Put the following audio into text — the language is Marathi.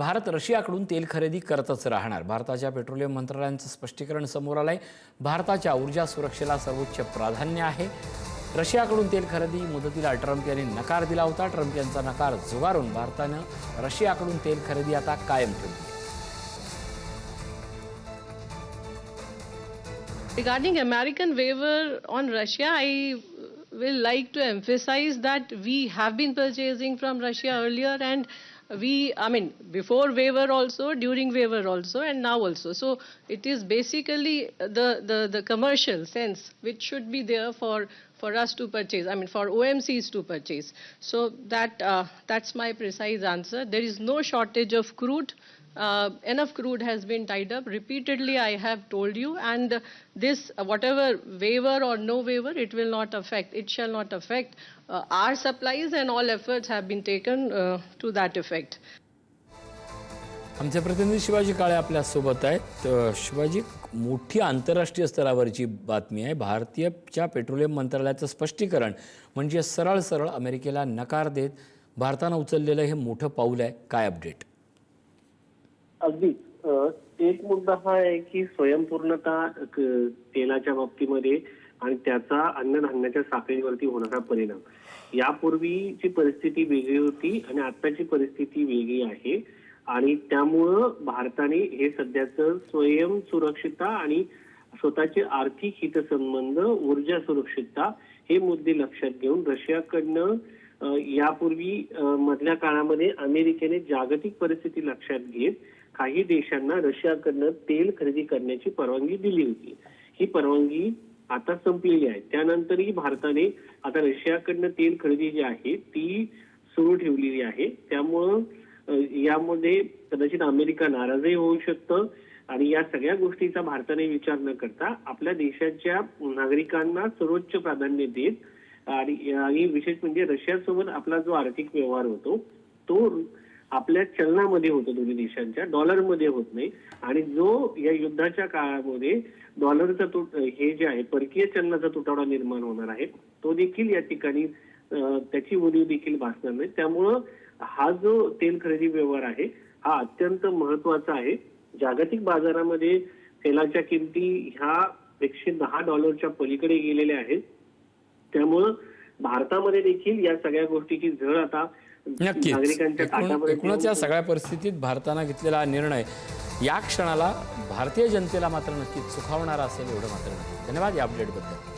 भारत रशियाकडून तेल खरेदी करतच राहणार। भारताच्या पेट्रोलियम मंत्रालयाचं स्पष्टीकरण समोर आलंय। भारताच्या ऊर्जा सुरक्षेला सर्वोच्च प्राधान्य आहे। रशियाकडून तेल खरेदी मुदतीला ट्रम्प यांनी नकार दिला होता। ट्रम्प यांचा नकार झुगारून भारतानं रशियाकडून तेल खरेदी आता कायम ठेवली। Regarding American waiver on Russia, I will like to emphasize that we have been purchasing from Russia earlier, and before waiver also, during waiver also, and now also. So it is basically the commercial sense which should be there for us to purchase. For OMCs to purchase. So that's my precise answer. There is no shortage of crude. Enough crude has been tied up. Repeatedly I have told you, and this whatever waiver or no waiver, it will not affect. It shall not affect our supplies, and all efforts have been taken to that effect. आमचे प्रतिनिधी शिवाजी काळे आपल्या सोबत आहेत। शिवाजी, मोठी आंतरराष्ट्रीय स्तरावरची बातमी आहे। भारतीयच्या पेट्रोलियम मंत्रालयाचं स्पष्टीकरण म्हणजे सरळ सरळ अमेरिकेला नकार देत भारतानं उचललेलं हे मोठं पाऊल आहे। काय अपडेट? अगदी एक मुद्दा हा आहे की स्वयंपूर्णता तेलाच्या बाबतीमध्ये आणि त्याचा अन्नधान्याच्या साखळीवरती होणारा परिणाम। यापूर्वीची परिस्थिती वेगळी होती आणि आताची परिस्थिती वेगळी आहे, आणि त्यामुळं भारताने हे सध्याचं स्वयं सुरक्षितता आणि स्वतःचे आर्थिक हितसंबंध, ऊर्जा सुरक्षितता हे मुद्दे लक्षात घेऊन रशियाकडनं यापूर्वी मधल्या काळामध्ये अमेरिकेने जागतिक परिस्थिती लक्षात घेत काही देशांना रशियाकडनं तेल खरेदी करण्याची परवानगी दिली होती। ही परवानगी आता संपलेली आहे। त्यानंतरही भारताने आता रशियाकडनं तेल खरेदी जी आहे ती सुरू ठेवलेली आहे। त्यामुळं यामध्ये कदाचित अमेरिका नाराजही होऊ शकतं, आणि या सगळ्या गोष्टीचा भारताने विचार न करता आपल्या देशाच्या नागरिकांना सर्वोच्च प्राधान्य देत आणि विशेष म्हणजे रशियासोबत आपला जो आर्थिक व्यवहार होतो तो आपल्या चलनामध्ये होतो, दोन्ही देशांच्या डॉलरमध्ये होत नाही, आणि जो या युद्धाच्या काळामध्ये डॉलरचा हे जे आहे परकीय चलनाचा तुटवडा निर्माण होणार आहे तो देखील या ठिकाणी त्याची उणीव देखील भासणार नाही। त्यामुळं हा जो तेल खरेदी व्यवहार आहे हा अत्यंत महत्वाचा आहे। जागतिक बाजारामध्ये तेलाच्या किमती ह्या $110 पलीकडे गेलेल्या आहेत। त्यामुळं भारतामध्ये देखील या सगळ्या गोष्टीची झळ आता नागरिकांच्या ताटामध्ये एकूणच या सगळ्या परिस्थितीत भारतानं घेतलेला निर्णय या क्षणाला भारतीय जनतेला मात्र नक्कीच सुखावणारा असेल, एवढं मात्र नक्की। धन्यवाद या अपडेटबद्दल।